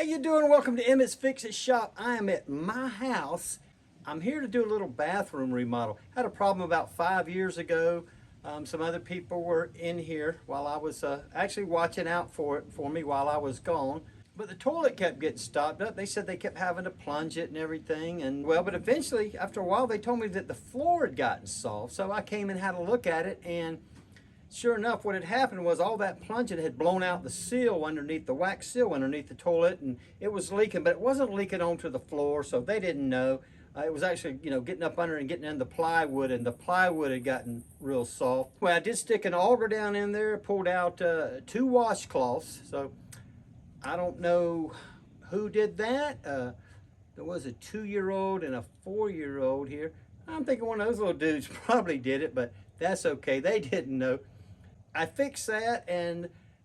you doing? Welcome to Emmett's Fix-It Shop. I am at my house. I'm here to do a little bathroom remodel. Had a problem about 5 years ago. Some other people were in here while I was actually watching out for me while I was gone. But the toilet kept getting stopped up. They said they kept having to plunge it and everything. And well, but eventually, after a while, they told me that the floor had gotten soft. So I came and had a look at it, and sure enough, what had happened was all that plunging had blown out the seal underneath, the wax seal underneath the toilet, and it was leaking, but it wasn't leaking onto the floor, so they didn't know. It was actually, getting up under and getting in the plywood, and the plywood had gotten real soft. Well, I did stick an auger down in there, pulled out 2 washcloths, so I don't know who did that. There was a 2-year-old and a 4-year-old here. I'm thinking one of those little dudes probably did it, but that's okay. They didn't know. I fixed that,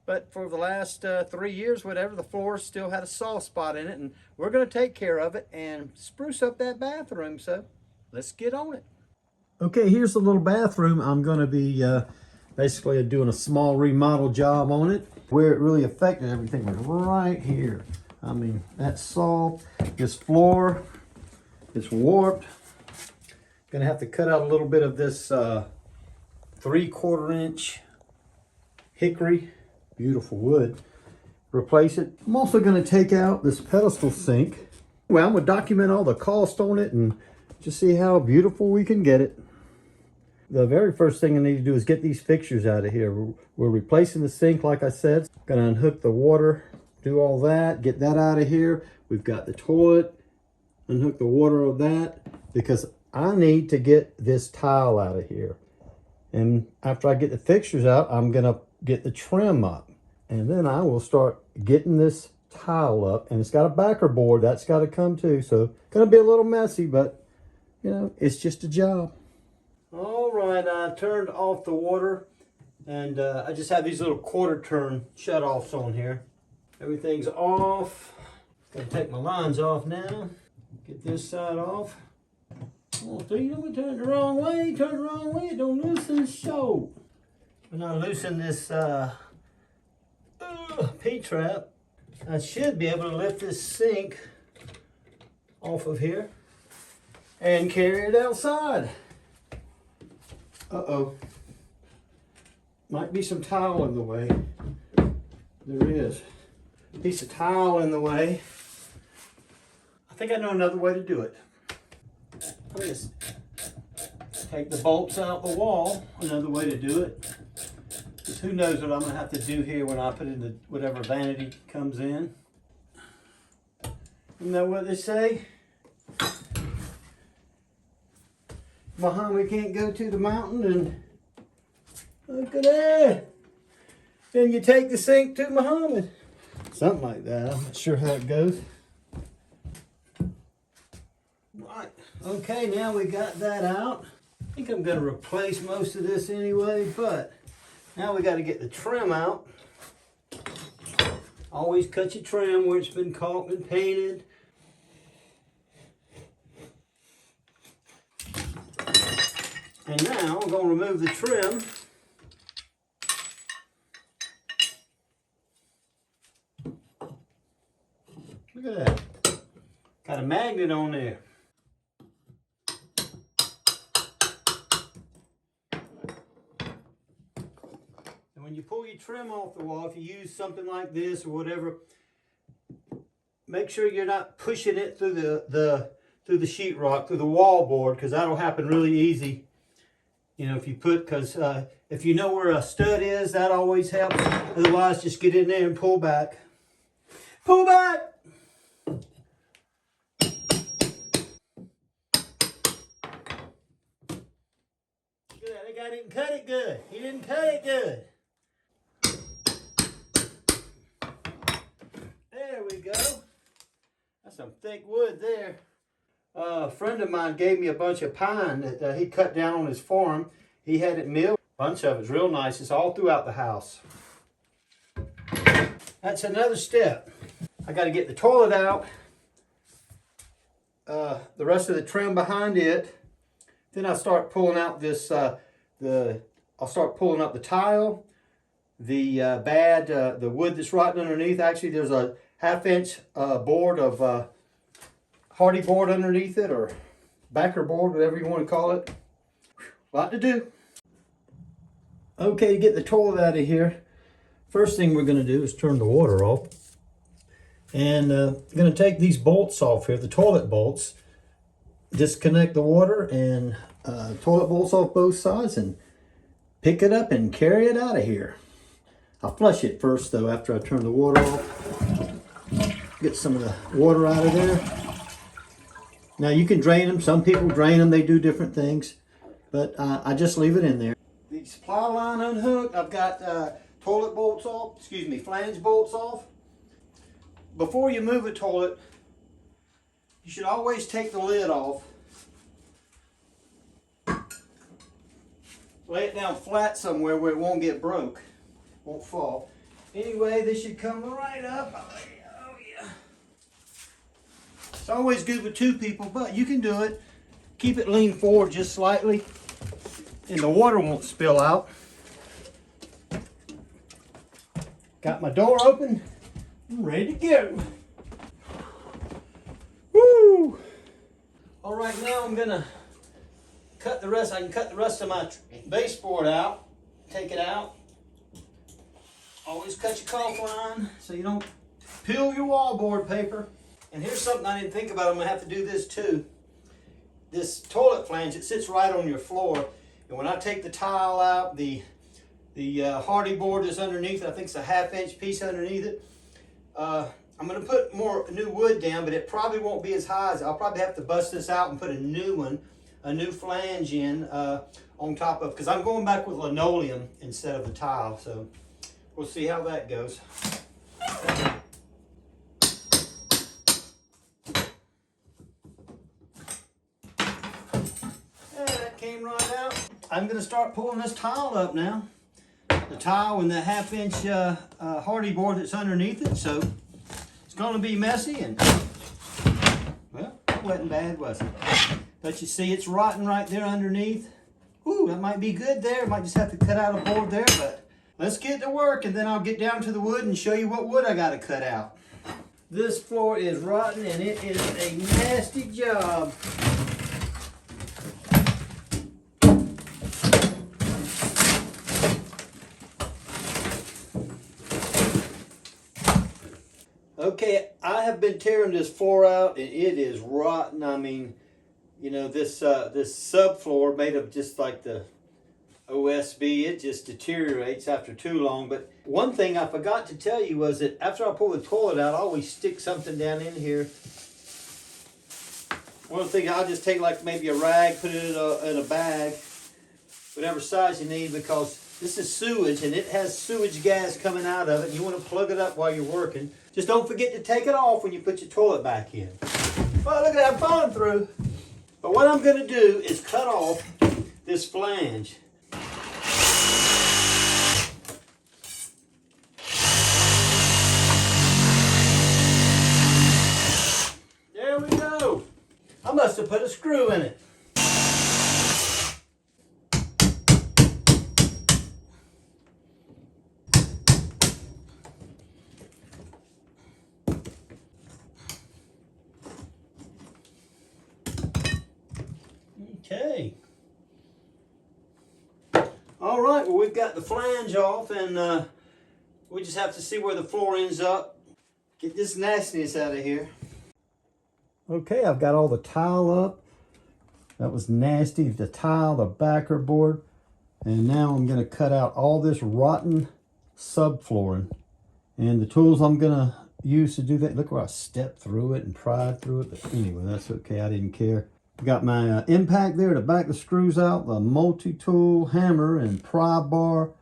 but for the last 3 years, whatever, the floor still had a soft spot in it, and we're going to take care of it and spruce up that bathroom, so let's get on it. Okay, here's the little bathroom. I'm going to be basically doing a small remodel job on it. Where it really affected everything was right here. I mean, that's soft. This floor is warped. Going to have to cut out a little bit of this 3/4 inch hickory, beautiful wood, replace it. I'm also going to take out this pedestal sink. Well, I'm going to document all the cost on it and just see how beautiful we can get it. The very first thing I need to do is get these fixtures out of here. We're replacing the sink, like I said. Going to unhook the water, do all that, get that out of here. We've got the toilet, unhook the water of that, because I need to get this tile out of here. And after I get the fixtures out, I'm going to get the trim up. And then I will start getting this tile up. And it's got a backer board. That's got to come too. So going to be a little messy, but, it's just a job. All right, I turned off the water. And I just have these little 1/4 turn shut-offs on here. Everything's off. Going to take my lines off now. Get this side off. Oh, so you don't turn it the wrong way, don't loosen the show. When I loosen this P-trap, I should be able to lift this sink off of here and carry it outside. Uh-oh. Might be some tile in the way. There is. A piece of tile in the way. I think I know another way to do it. I'll just take the bolts out the wall. Another way to do it. Because who knows what I'm going to have to do here when I put in the whatever vanity comes in. You know what they say? Muhammad can't go to the mountain, and look at that. Then you take the sink to Muhammad. Something like that. I'm not sure how it goes. Right. Okay, now we got that out. I think I'm going to replace most of this anyway, but now we got to get the trim out. Always cut your trim where it's been caulked and painted. And now I'm going to remove the trim. Look at that. Got a magnet on there. When you pull your trim off the wall, if you use something like this or whatever, make sure you're not pushing it through the sheetrock, through the wall board, because that'll happen really easy. If you because if you know where a stud is, that always helps. Otherwise, just get in there and pull back. Pull back! Look at that, that guy didn't cut it good. He didn't cut it good. There we go. That's some thick wood there. A friend of mine gave me a bunch of pine that he cut down on his farm. He had it milled. A bunch of it's real nice. It's all throughout the house. That's another step. I got to get the toilet out. The rest of the trim behind it. Then I start pulling out this. I'll start pulling up the tile, the wood that's right underneath. Actually, there's a 1/2 inch board of hardy board underneath it, or backer board, whatever you want to call it. A lot to do. Okay, to get the toilet out of here, first thing we're going to do is turn the water off. And I'm going to take these bolts off here, the toilet bolts. Disconnect the water and toilet bolts off both sides and pick it up and carry it out of here. I'll flush it first though after I turn the water off. Get some of the water out of there. Now you can drain them. Some people drain them. They do different things. But I just leave it in there. The supply line unhooked. I've got toilet bolts off. Excuse me, flange bolts off. Before you move a toilet, you should always take the lid off. Lay it down flat somewhere where it won't get broke, won't fall. Anyway, this should come right up. Oh yeah. It's always good with 2 people, but you can do it. Keep it lean forward just slightly, and the water won't spill out. Got my door open. I'm ready to go. Woo! All right, now I'm gonna cut the rest. I can cut the rest of my baseboard out. Take it out. Always cut your caulk line so you don't peel your wallboard paper. And here's something I didn't think about. I'm gonna have to do this too. This toilet flange, it sits right on your floor. And when I take the tile out, the hardy board is underneath. I think it's a 1/2 inch piece underneath it. I'm going to put more new wood down, but it probably won't be as high as I'll probably have to bust this out and put a new one, a new flange in on top of, because I'm going back with linoleum instead of the tile. So we'll see how that goes. Yeah, that came right out. I'm going to start pulling this tile up now. The tile and the 1/2 inch hardy board that's underneath it. So it's going to be messy and, well, it wasn't bad, was it? But you see it's rotting right there underneath. Ooh, that might be good there. Might just have to cut out a board there, but let's get to work and then I'll get down to the wood and show you what wood I got to cut out. This floor is rotten and it is a nasty job. Okay, I have been tearing this floor out and it is rotten. I mean, you know, this subfloor made of just like the OSB, it just deteriorates after too long. But one thing I forgot to tell you was that after I pull the toilet out, I always stick something down in here. One thing, I'll just take like maybe a rag, put it in a bag, whatever size you need, because this is sewage and it has sewage gas coming out of it. You want to plug it up while you're working. Just don't forget to take it off when you put your toilet back in. Well, look at that, I'm falling through. But what I'm going to do is cut off this flange. There we go. I must have put a screw in it. Okay. All right, well, we've got the flange off and we just have to see where the floor ends up. Get this nastiness out of here. Okay, I've got all the tile up. That was nasty, the tile, the backer board. And now I'm gonna cut out all this rotten subflooring. And the tools I'm gonna use to do that, look where I stepped through it and pried through it. But anyway, that's okay, I didn't care. Got my impact there to back the screws out, the multi-tool hammer and pry bar,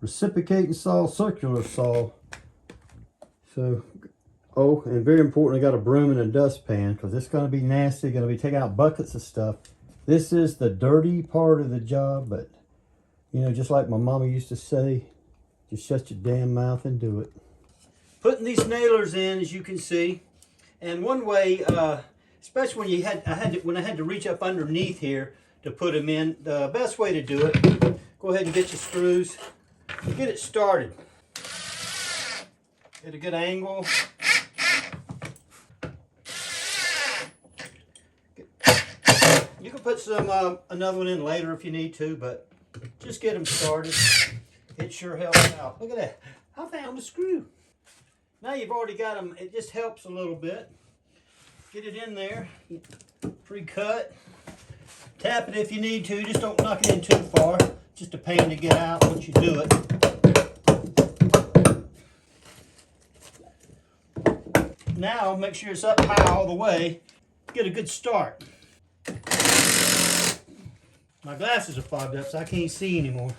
reciprocating saw, circular saw. So, oh, and very important, I got a broom and a dustpan because it's going to be nasty, going to be taking out buckets of stuff. This is the dirty part of the job, but, you know, just like my mama used to say, just shut your damn mouth and do it. Putting these nailers in, as you can see, and one way, especially when I had to reach up underneath here to put them in, the best way to do it, go ahead and get your screws and get it started. Get a good angle put some another one in later if you need to, but just get them started. It sure helps out. Look at that. I found a screw. Now you've already got them. It just helps a little bit. Get it in there, pre-cut. Tap it if you need to. Just don't knock it in too far. Just a pain to get out once you do it. Now make sure it's up high all the way. Get a good start. My glasses are fogged up so I can't see anymore.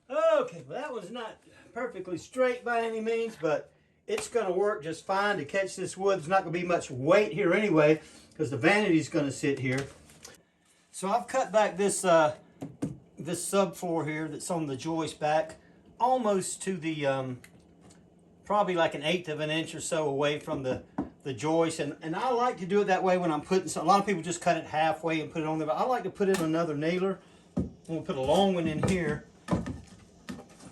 Okay, well that one's not perfectly straight by any means, but it's going to work just fine to catch this wood. There's not going to be much weight here anyway because the vanity is going to sit here. So I've cut back this this subfloor here that's on the joist back almost to the probably like 1/8 of an inch or so away from the joist, and I like to do it that way when I'm putting some. A lot of people just cut it halfway and put it on there, but I like to put in another nailer. I'm going to put a long one in here.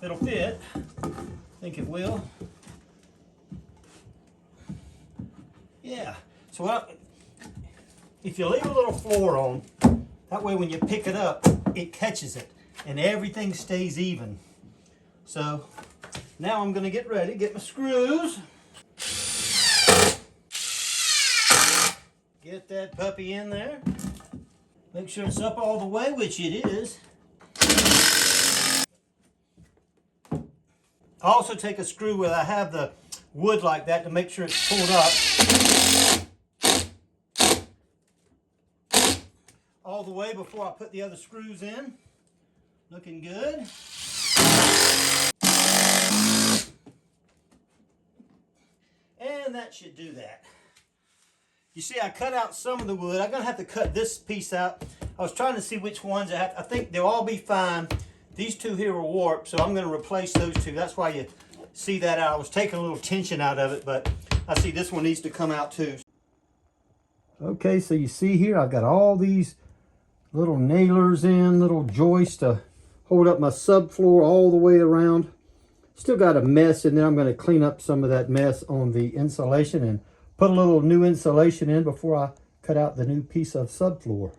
It'll fit. I think it will. Yeah. So if you leave a little floor on, that way when you pick it up, it catches it and everything stays even. So now I'm going to get ready, get my screws. Get that puppy in there. Make sure it's up all the way, which it is. I also take a screw where I have the wood like that to make sure it's pulled up all the way before I put the other screws in. Looking good. And that should do that. You see, I cut out some of the wood. I'm going to have to cut this piece out. I was trying to see which ones I have. I think they'll all be fine. These two here are warped, so I'm going to replace those two. That's why you see that out. I was taking a little tension out of it, but I see this one needs to come out too. Okay, so you see here, I've got all these little nailers in, little joists to hold up my subfloor all the way around. Still got a mess in there. I'm going to clean up some of that mess on the insulation and put a little new insulation in before I cut out the new piece of subfloor.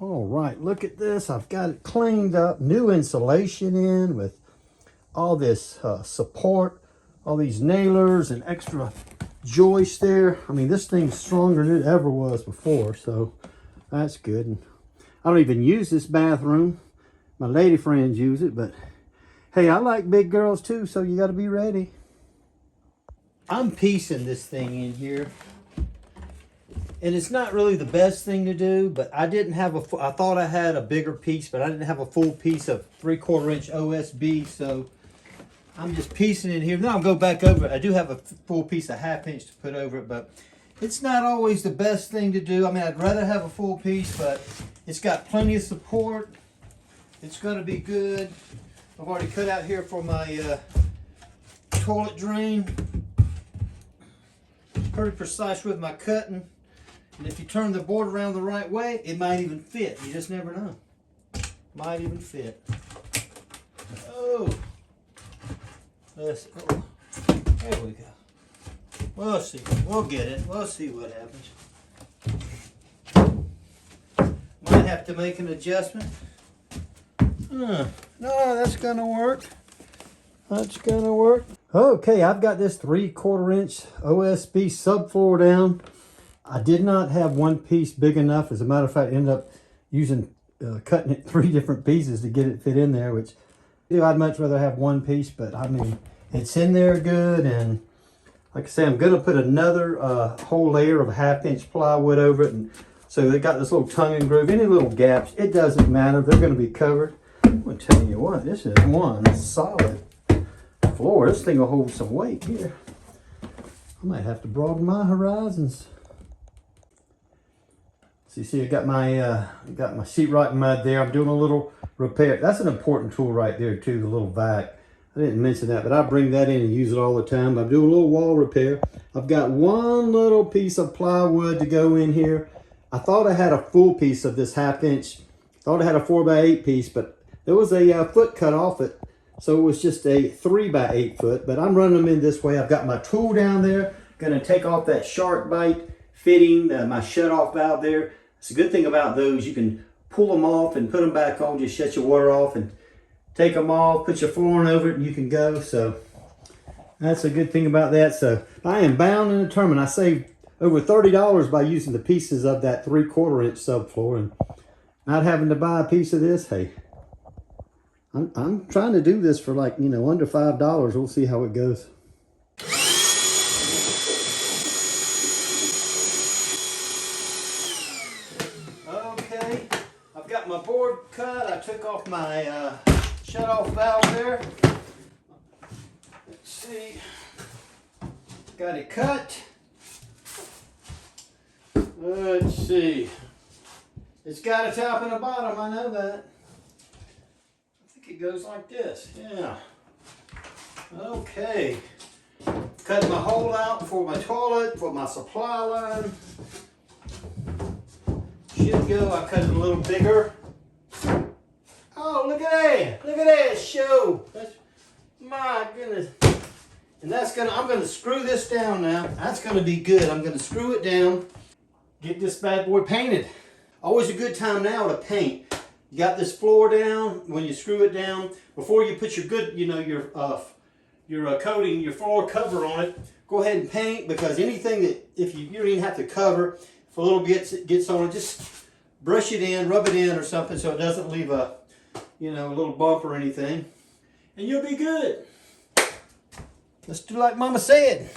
All right, look at this. I've got it cleaned up, new insulation in with all this support, all these nailers and extra joists there. I mean, this thing's stronger than it ever was before, so that's good. And I don't even use this bathroom. My lady friends use it, but hey, I like big girls too, so you got to be ready. I'm piecing this thing in here. And it's not really the best thing to do, but I didn't have I thought I had a bigger piece, but I didn't have a full piece of 3/4 inch OSB, so I'm just piecing it here. Then I'll go back over it. I do have a full piece of 1/2 inch to put over it, but it's not always the best thing to do. I mean, I'd rather have a full piece, but it's got plenty of support. It's going to be good. I've already cut out here for my toilet drain. Pretty precise with my cutting. And if you turn the board around the right way, it might even fit. You just never know. Might even fit. Oh. Oh. There we go. We'll see. We'll get it. We'll see what happens. Might have to make an adjustment. No, that's going to work. That's going to work. Okay, I've got this 3/4 inch OSB subfloor down. I did not have one piece big enough. As a matter of fact, I ended up cutting it 3 different pieces to get it fit in there, which I'd much rather have one piece, but I mean, it's in there good. And like I say, I'm going to put another whole layer of 1/2 inch plywood over it. And so they got this little tongue and groove. Any little gaps, it doesn't matter. They're going to be covered. I'm going to tell you what, this is one solid floor. This thing will hold some weight here. I might have to broaden my horizons. So you see, I got my sheetrock mud there. I'm doing a little repair. That's an important tool right there too, the little vac. I didn't mention that, but I bring that in and use it all the time. I'm doing a little wall repair. I've got one little piece of plywood to go in here. I thought I had a full piece of this 1/2 inch. Thought I had a 4x8 piece, but there was a foot cut off it. So it was just a 3x8 foot, but I'm running them in this way. I've got my tool down there. Gonna take off that shark bite fitting, my shut-off valve there. It's a good thing about those, you can pull them off and put them back on, just shut your water off and take them off, put your flooring over it and you can go. So that's a good thing about that. So I am bound and determined. I saved over $30 by using the pieces of that 3/4 inch subfloor and not having to buy a piece of this. Hey, I'm trying to do this for like, you know, under $5. We'll see how it goes. Okay, I've got my board cut. I took off my shut-off valve there. Let's see. Got it cut. Let's see. It's got a top and a bottom, I know that. I think it goes like this, yeah. Okay. Cut my hole out for my toilet, for my supply line. Should go, I cut it a little bigger. Oh, look at that! Look at that show! That's, my goodness. And that's gonna, I'm gonna screw this down now. That's gonna be good. I'm gonna screw it down. Get this bad boy painted. Always a good time now to paint. You got this floor down. When you screw it down, before you put your good, you know, your coating, your floor cover on it, go ahead and paint, because anything that, if you don't even have to cover, if a little bit gets on it, just brush it in, rub it in or something so it doesn't leave a, you know, a little bump or anything, and you'll be good. Let's do like Mama said.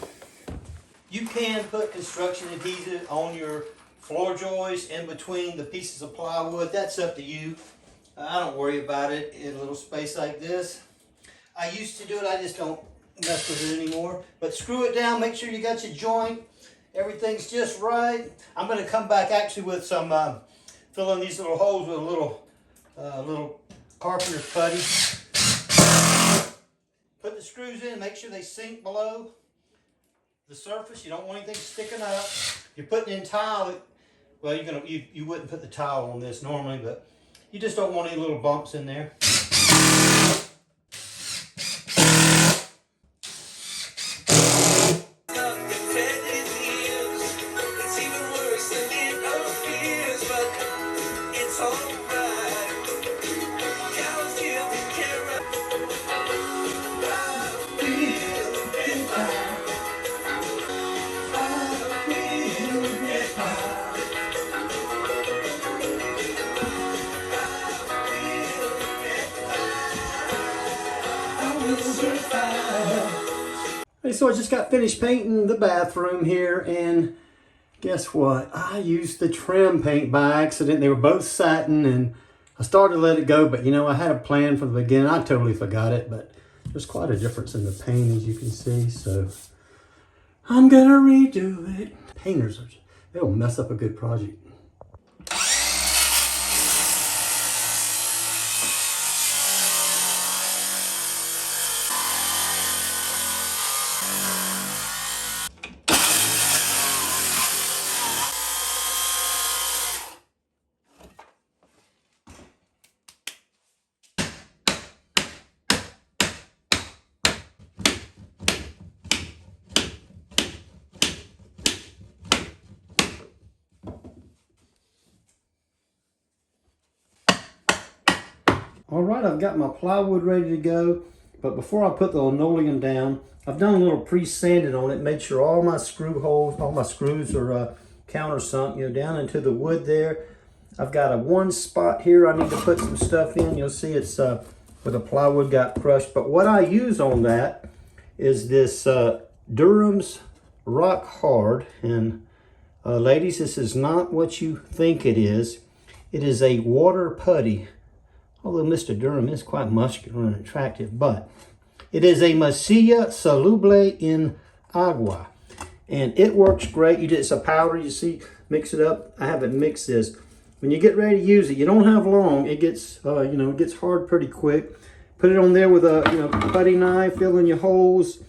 You can put construction adhesive on your floor joists in between the pieces of plywood. That's up to you. I don't worry about it in a little space like this. I used to do it, I just don't mess with it anymore. But screw it down, make sure you got your joint. Everything's just right. I'm gonna come back actually with some, fill in these little holes with a little carpenter's putty. Put the screws in, make sure they sink below the surface. You don't want anything sticking up. You're putting in tile, well, you wouldn't put the tile on this normally, but you just don't want any little bumps in there. So I just got finished painting the bathroom here, and guess what? I used the trim paint by accident. They were both satin, and I started to let it go, but you know, I had a plan from the beginning. I totally forgot it, but there's quite a difference in the paint, as you can see, so I'm gonna redo it. Painters, they'll mess up a good project. All right, I've got my plywood ready to go, but before I put the linoleum down, I've done a little pre-sanding on it, made sure all my screw holes, all my screws are countersunk, you know, down into the wood there. I've got a one spot here I need to put some stuff in. You'll see it's where the plywood got crushed, but what I use on that is this Durham's Rock Hard, and ladies, this is not what you think it is. It is a water putty. Although Mr. Durham is quite muscular and attractive, but it is a masilla soluble in agua, and it works great. It's a powder, you see, mix it up. I haven't mixed this. When you get ready to use it, you don't have long. It gets, you know, it gets hard pretty quick. Put it on there with a, you know, putty knife, fill in your holes,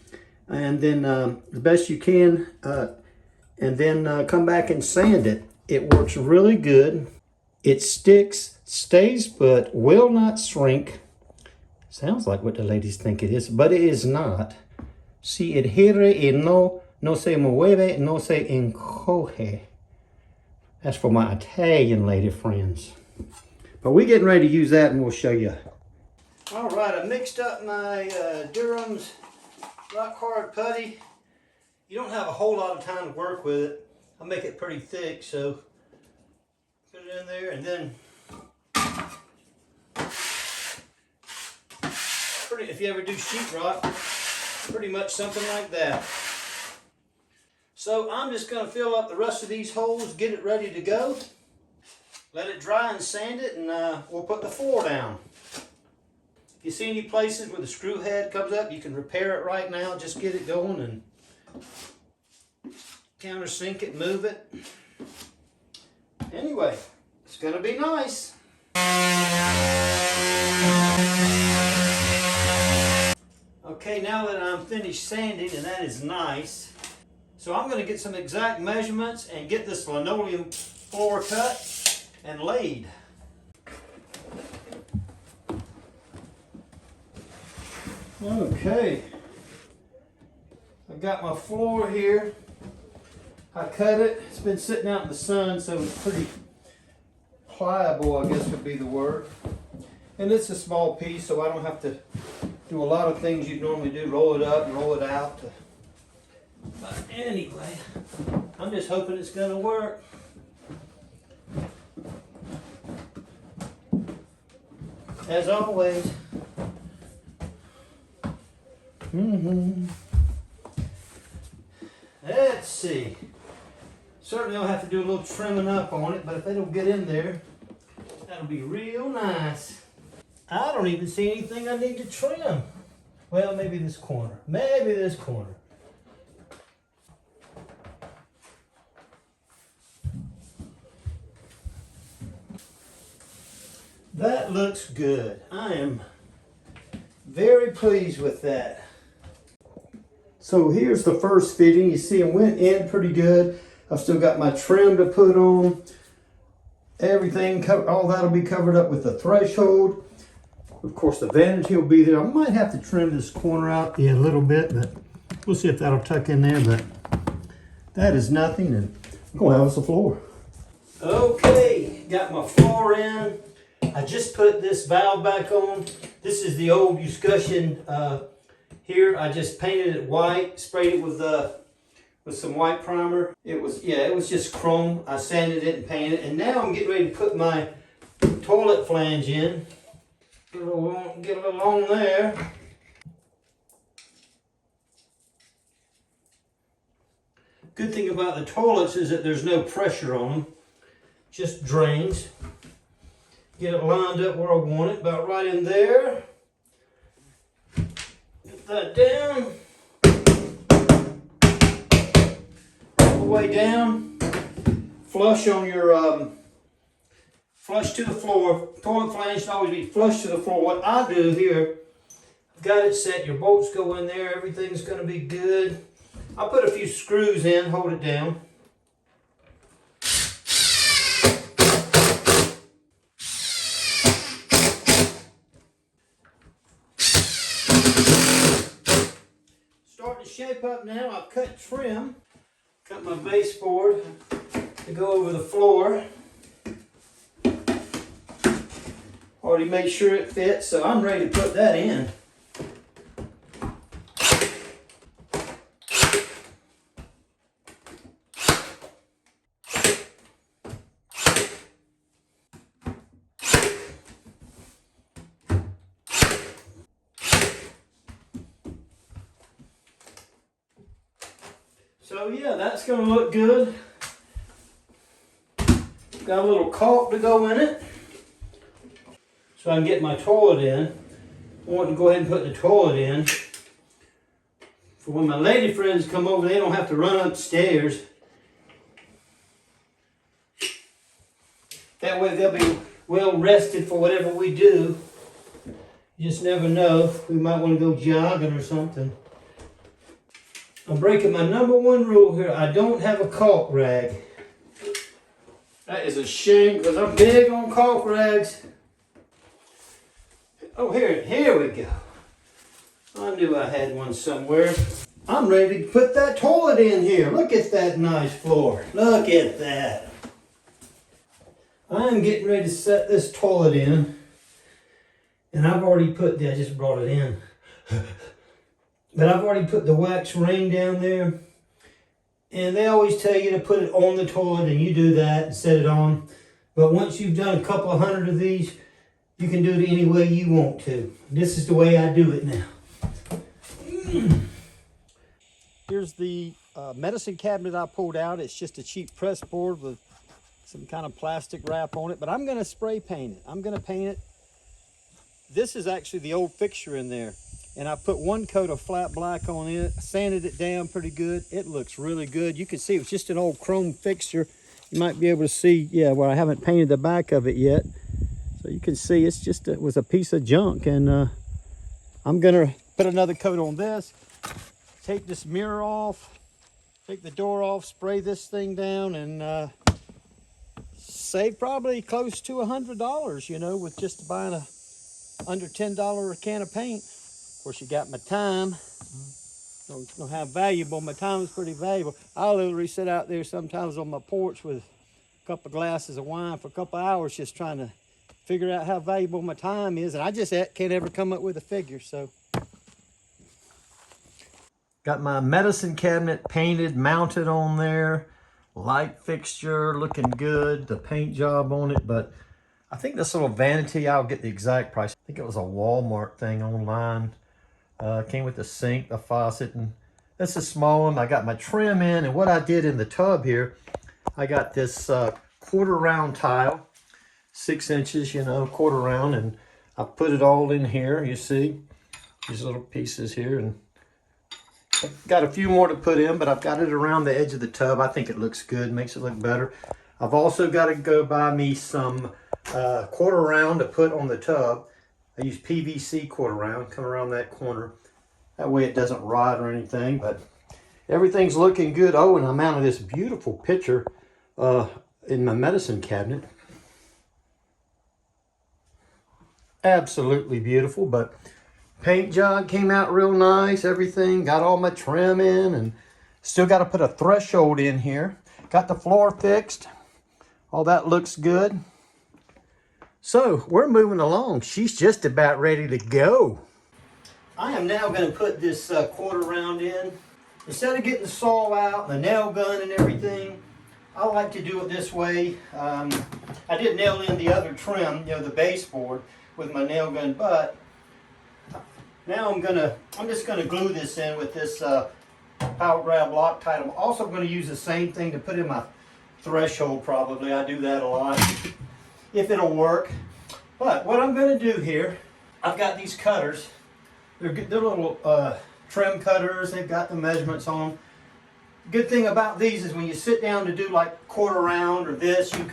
and then the best you can, and then come back and sand it. It works really good. It sticks, stays put, will not shrink. Sounds like what the ladies think it is, but it is not. Si adhere y no No se mueve, no se encoge. That's for my Italian lady friends. But we're getting ready to use that and we'll show you. All right, I mixed up my Durham's rock hard putty. You don't have a whole lot of time to work with it. I make it pretty thick, so put it in there and then if you ever do sheetrock, pretty much something like that. So I'm just going to fill up the rest of these holes, get it ready to go, let it dry and sand it, and we'll put the floor down. If you see any places where the screw head comes up, you can repair it right now. Just get it going and countersink it, move it. Anyway, it's going to be nice. Okay, now that I'm finished sanding, and that is nice, so I'm going to get some exact measurements and get this linoleum floor cut and laid. Okay, I've got my floor here. I cut it. It's been sitting out in the sun, so it's pretty pliable, I guess would be the word. And it's a small piece, so I don't have to do a lot of things you'd normally do, roll it up and roll it out. But anyway, I'm just hoping it's going to work. As always. Let's see. Certainly I'll have to do a little trimming up on it, but if they don't get in there, that'll be real nice. I don't even see anything I need to trim. Well, maybe this corner. Maybe this corner. That looks good. I am very pleased with that. So here's the first fitting. You see it went in pretty good. I've still got my trim to put on. Everything, all that'll be covered up with the threshold. Of course, the vanity will be there. I might have to trim this corner out a little bit, but we'll see if that'll tuck in there. But that is nothing, and I'm gonna have us a floor. Okay, got my floor in. I just put this valve back on. This is the old Discussion here. I just painted it white, sprayed it with some white primer. It was just chrome. I sanded it and painted it, and now I'm getting ready to put my toilet flange in. Get a little on there. Good thing about the toilets is that there's no pressure on them. Just drains. Get it lined up where I want it, about right in there. Get that down. All the way down. Flush on your flush to the floor. Toilet flange should always be flush to the floor. What I do here, I've got it set. Your bolts go in there. Everything's going to be good. I'll put a few screws in, hold it down. Starting to shape up now. I've cut trim. Cut my baseboard to go over the floor. Already made sure it fits, so I'm ready to put that in. So yeah, that's going to look good. Got a little caulk to go in it. So I can get my toilet in. I want to go ahead and put the toilet in. For when my lady friends come over, they don't have to run upstairs. That way they'll be well rested for whatever we do. You just never know. We might want to go jogging or something. I'm breaking my #1 rule here. I don't have a caulk rag. That is a shame because I'm big on caulk rags. Oh, here we go. I knew I had one somewhere. I'm ready to put that toilet in here. Look at that nice floor. Look at that. I'm getting ready to set this toilet in. And I've already put I just brought it in. But I've already put the wax ring down there. And they always tell you to put it on the toilet, and you do that and set it on. But once you've done a couple of hundred of these, you can do it any way you want to. This is the way I do it now. Here's the medicine cabinet I pulled out. It's just a cheap press board with some kind of plastic wrap on it, but I'm gonna spray paint it. I'm gonna paint it. This is actually the old fixture in there, and I put one coat of flat black on it, sanded it down pretty good. It looks really good. You can see it was just an old chrome fixture. You might be able to see, yeah, well, I haven't painted the back of it yet. So you can see it's just, it was a piece of junk, and I'm gonna put another coat on this, take this mirror off, take the door off, spray this thing down, and save probably close to $100, you know, with just buying a under $10 can of paint. Of course, you got my time. Don't know how valuable my time is. Pretty valuable. I literally sit out there sometimes on my porch with a couple of glasses of wine for a couple of hours, just trying to figure out how valuable my time is, and I just can't ever come up with a figure. So, got my medicine cabinet painted, mounted on there. Light fixture, looking good. The paint job on it, but I think this little Vanity, I'll get the exact price. I think it was a Walmart thing online. Came with the sink, the faucet, and this is small one. I got my trim in, and what I did in the tub here, I got this quarter round tile, 6 inches, you know, quarter round, and I put it all in here. You see these little pieces here, and I've got a few more to put in, but I've got it around the edge of the tub. I think it looks good, makes it look better. I've also got to go buy me some quarter round to put on the tub. I use PVC quarter round, come around that corner. That way it doesn't rot or anything, but everything's looking good. Oh, and I mounted this beautiful picture in my medicine cabinet. Absolutely beautiful, but paint job came out real nice, everything. Got all my trim in, and still got to put a threshold in here. Got the floor fixed. All that looks good. So we're moving along. She's just about ready to go. I am now going to put this quarter round in. Instead of getting the saw out, the nail gun and everything, I like to do it this way. I did nail in the other trim, you know, the baseboard with my nail gun, but now I'm just gonna glue this in with this power grab Loctite. I'm also going to use the same thing to put in my threshold. Probably I do that a lot if it'll work. But what I'm going to do here, I've got these cutters. They're little trim cutters. They've got the measurements on them. Good thing about these is when you sit down to do like quarter round or this, you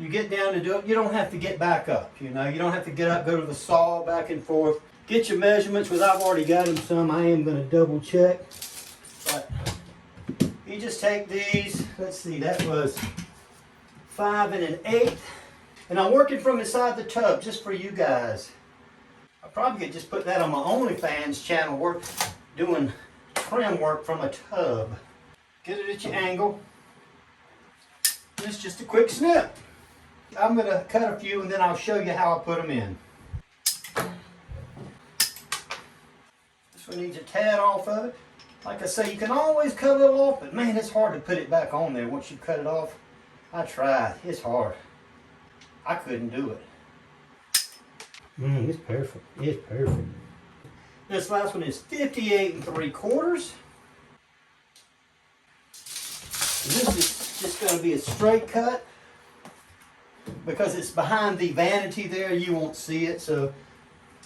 get down to do it, you don't have to get back up, you know, you don't have to get up, go to the saw back and forth. Get your measurements, because I've already got them some. I am going to double check. But you just take these, let's see, that was 5 1/8. And I'm working from inside the tub just for you guys. I probably could just put that on my OnlyFans channel, doing trim work from a tub. Get it at your angle. It's just a quick snip. I'm going to cut a few and then I'll show you how I put them in. This one needs a tad off of it. Like I say, you can always cut a little off, but man, it's hard to put it back on there once you cut it off. I tried. It's hard. I couldn't do it. It's perfect. It's perfect. This last one is 58 3/4. This is just going to be a straight cut. Because it's behind the vanity there, you won't see it. So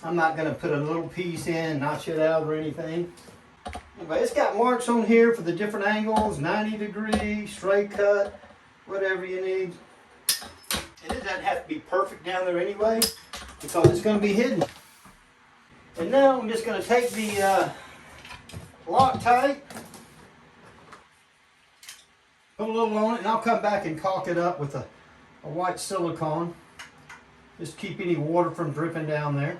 I'm not going to put a little piece in, notch it out or anything. But it's got marks on here for the different angles, 90 degree, straight cut, whatever you need. And it doesn't have to be perfect down there anyway, because it's going to be hidden. And now I'm just going to take the Loctite, put a little on it, and I'll come back and caulk it up with a white silicone. Just keep any water from dripping down there.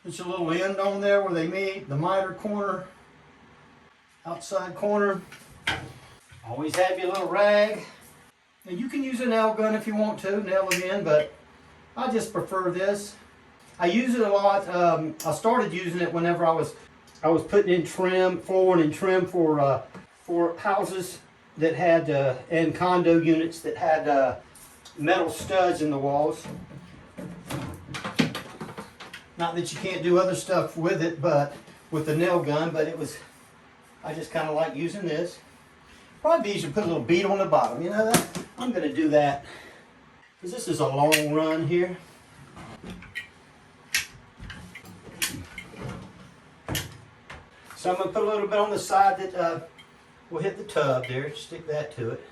There's a little end on there where they meet, the miter corner. outside corner. Always have your little rag. Now you can use a nail gun if you want to, nail them in, but I just prefer this. I use it a lot. I started using it whenever I was putting in trim, flooring and trim for houses that had and condo units that had metal studs in the walls. Not that you can't do other stuff with it, but with the nail gun. But I just kind of like using this. Probably be easier to put a little bead on the bottom. You know that? I'm going to do that because this is a long run here. So I'm going to put a little bit on the side that will hit the tub there. Stick that to it.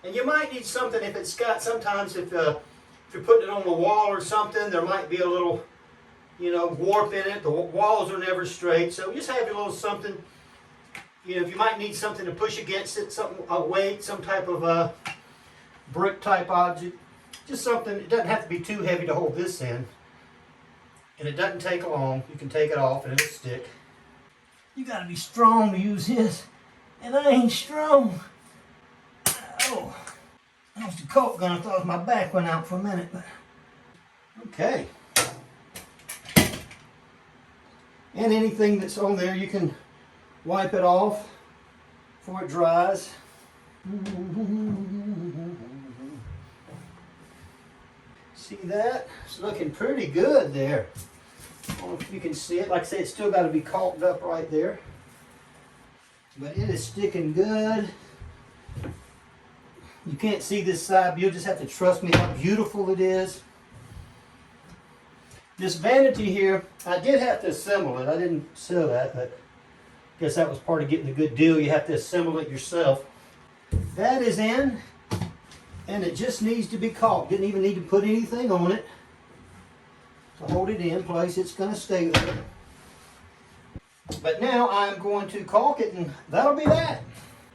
And you might need something if it's got, sometimes if you're putting it on the wall or something, there might be a little, warp in it. The walls are never straight. So just have a little something, if you might need something to push against it, something, a weight, some type of brick type object. Just something, it doesn't have to be too heavy to hold this in. And it doesn't take long. You can take it off and it'll stick. You gotta be strong to use this. And I ain't strong. Oh, that was the Coke gun. I thought my back went out for a minute, but okay. And anything that's on there, you can wipe it off before it dries. See that? It's looking pretty good there. I don't know if you can see it. Like I say, it's still got to be caulked up right there. But it is sticking good. You can't see this side, but you'll just have to trust me how beautiful it is. This vanity here, I did have to assemble it. I didn't sell that, but I guess that was part of getting a good deal. You have to assemble it yourself. That is in, and it just needs to be caulked. Didn't even need to put anything on it to hold it in place. It's going to stay there. But now I'm going to caulk it, and that'll be that.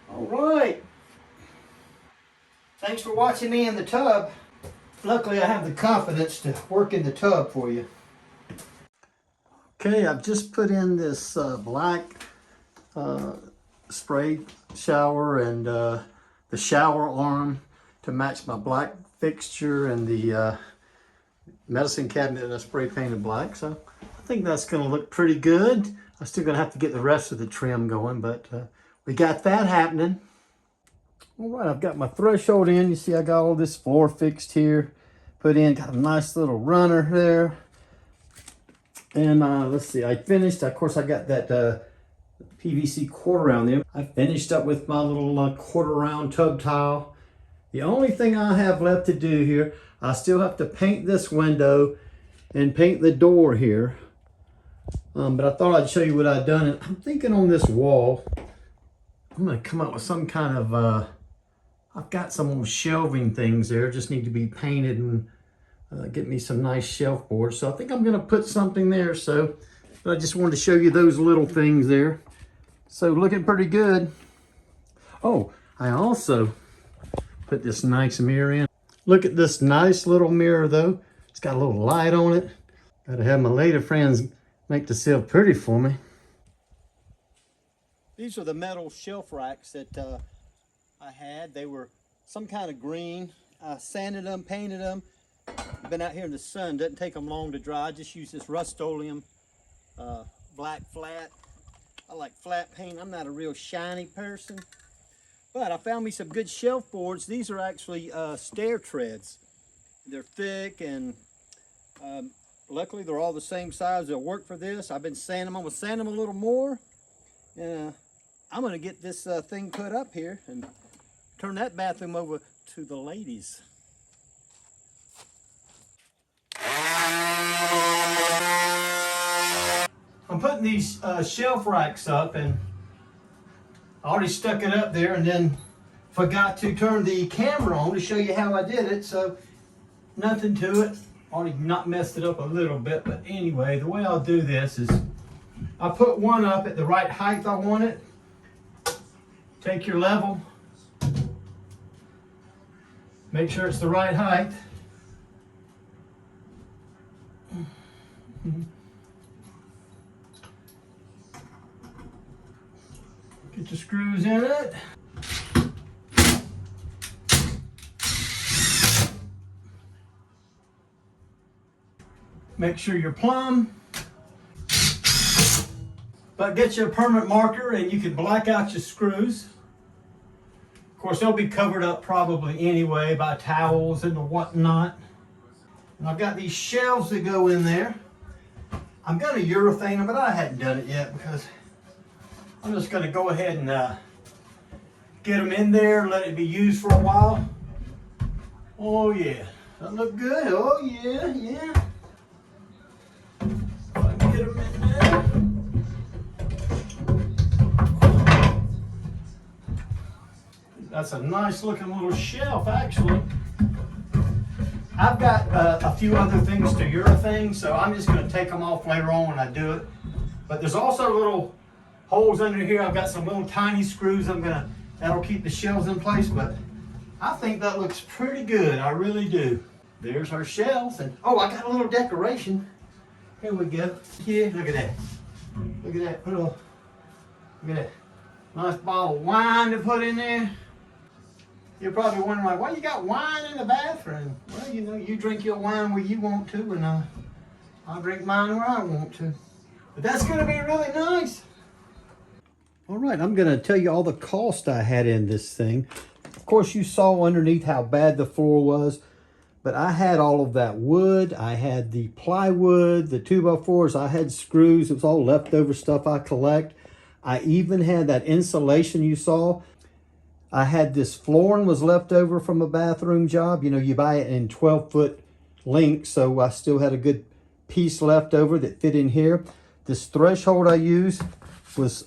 All right. Thanks for watching me in the tub. Luckily, I have the confidence to work in the tub for you. Okay, I've just put in this black spray shower and the shower arm to match my black fixture and the medicine cabinet that I spray painted black. So I think that's going to look pretty good. I'm still going to have to get the rest of the trim going, but we got that happening. All right, I've got my threshold in. You see I got all this floor fixed here. Put in, got a nice little runner there. And let's see, I finished. Of course, I got that PVC quarter round there. I finished up with my little quarter round tub tile. The only thing I have left to do here, I still have to paint this window and paint the door here. But I thought I'd show you what I've done. And I'm thinking on this wall, I'm going to come up with some kind of, I've got some old shelving things there, just need to be painted and get me some nice shelf boards. So I think I'm going to put something there. So but I just wanted to show you those little things there. So looking pretty good. Oh, I also put this nice mirror in. Look at this nice little mirror though. It's got a little light on it. Got to have my lady friends make the seal pretty for me. These are the metal shelf racks that I had. They were some kind of green. I sanded them, painted them. Been out here in the sun. Doesn't take them long to dry. I just use this Rust-Oleum black flat. I like flat paint. I'm not a real shiny person. But I found me some good shelf boards. These are actually stair treads. They're thick and luckily they're all the same size. They'll work for this. I've been sanding them. I'm going to sand them a little more. And I'm going to get this thing put up here and turn that bathroom over to the ladies. I'm putting these shelf racks up, and I already stuck it up there and then forgot to turn the camera on to show you how I did it. So nothing to it. Already not messed it up a little bit, but anyway, the way I'll do this is I put one up at the right height I want it. Take your level. Make sure it's the right height. Get the screws in it. Make sure you're plumb. But get you a permanent marker and you can black out your screws. Of course, they'll be covered up probably anyway by towels and whatnot. And I've got these shelves that go in there. I'm going to urethane them, but I hadn't done it yet because I'm just going to go ahead and get them in there, let it be used for a while. Oh yeah, that look good. Oh yeah, yeah. If I can get them in there. That's a nice looking little shelf, actually. I've got a few other things to urethane, so I'm just going to take them off later on when I do it. But there's also little holes under here. I've got some little tiny screws that'll keep the shelves in place, but I think that looks pretty good. I really do. There's our shelves, and oh, I got a little decoration. Here we go. Yeah, look at that. Look at that. Look at that. Nice bottle of wine to put in there. You're probably wondering, like, why you got wine in the bathroom? Well, you know, you drink your wine where you want to, and I'll drink mine where I want to. But that's going to be really nice. All right, I'm going to tell you all the cost I had in this thing. Of course, you saw underneath how bad the floor was, but I had all of that wood. I had the plywood, the 2x4s. I had screws. It was all leftover stuff I collect. I even had that insulation you saw. I had this flooring was left over from a bathroom job. You know, you buy it in 12-foot lengths, so I still had a good piece left over that fit in here. This threshold I used was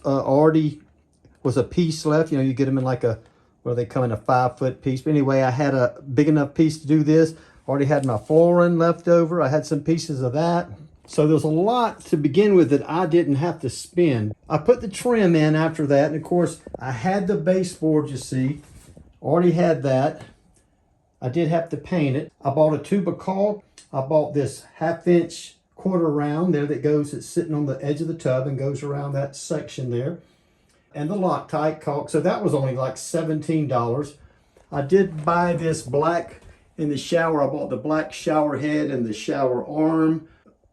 was a piece left. You know, you get them in like they come in a 5-foot piece. But anyway, I had a big enough piece to do this. Already had my flooring left over. I had some pieces of that. So there's a lot to begin with that I didn't have to spend. I put the trim in after that, and of course, I had the baseboard, you see. Already had that. I did have to paint it. I bought a tube of caulk. I bought this 1/2-inch quarter round there that's sitting on the edge of the tub and goes around that section there. And the Loctite caulk, so that was only like $17. I did buy this black in the shower. I bought the black shower head and the shower arm,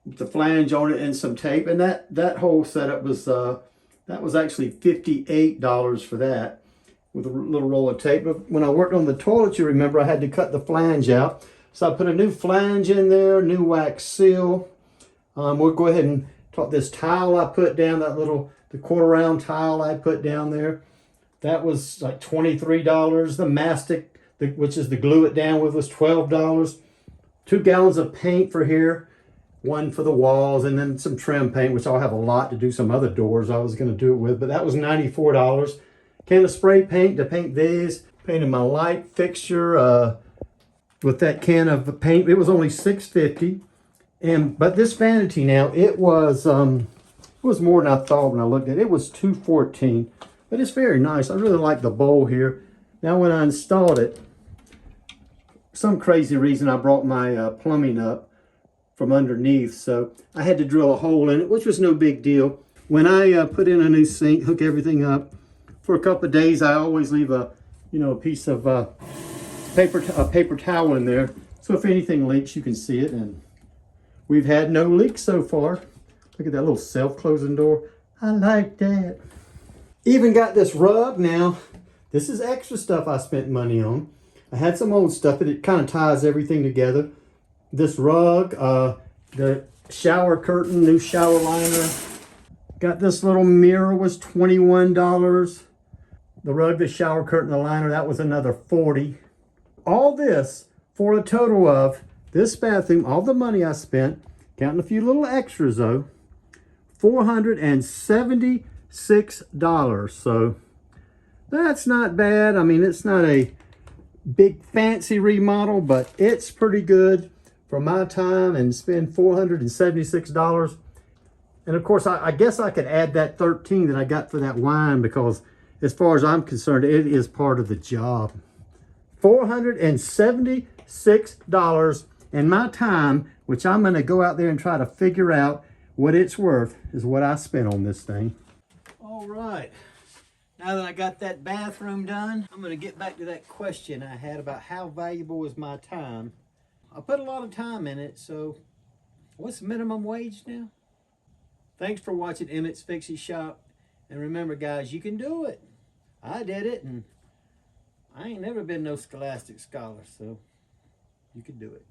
the flange on it and some tape, and that whole setup was that was actually $58 for that with a little roll of tape. But when I worked on the toilet, you remember I had to cut the flange out, so I put a new flange in there, new wax seal. We'll go ahead and talk this tile I put down, the quarter round tile I put down there. That was like $23. The mastic, which is the glue it down with, was $12. 2 gallons of paint for here. One for the walls, and then some trim paint, which I'll have a lot to do some other doors I was going to do it with, but that was $94. Can of spray paint to paint these. Painted my light fixture with that can of paint. It was only $6.50. But this Vanity now, it was more than I thought when I looked at it. It was $214, but it's very nice. I really like the bowl here. Now when I installed it, some crazy reason I brought my plumbing up from underneath, so I had to drill a hole in it, which was no big deal. When I put in a new sink, hook everything up, for a couple of days I always leave a piece of paper towel in there, so if anything leaks you can see it, and we've had no leaks so far. Look at that little self-closing door. I like that. Even got this rug now. This is extra stuff I spent money on. I had some old stuff, but it kind of ties everything together. This rug, the shower curtain, new shower liner. Got this little mirror, was $21. The rug, the shower curtain, the liner, that was another $40. All this for a total of this bathroom, all the money I spent, counting a few little extras though, $476. So that's not bad. I mean, it's not a big fancy remodel, but it's pretty good for my time, and spend $476. And of course, I guess I could add that $13 that I got for that wine, because as far as I'm concerned, it is part of the job. $476 in my time, which I'm going to go out there and try to figure out what it's worth, is what I spent on this thing. All right. Now that I got that bathroom done, I'm going to get back to that question I had about how valuable is my time. I put a lot of time in it, so what's the minimum wage now? Thanks for watching Emmett's Fix-It Shop. And remember, guys, you can do it. I did it, and I ain't never been no scholastic scholar, so you can do it.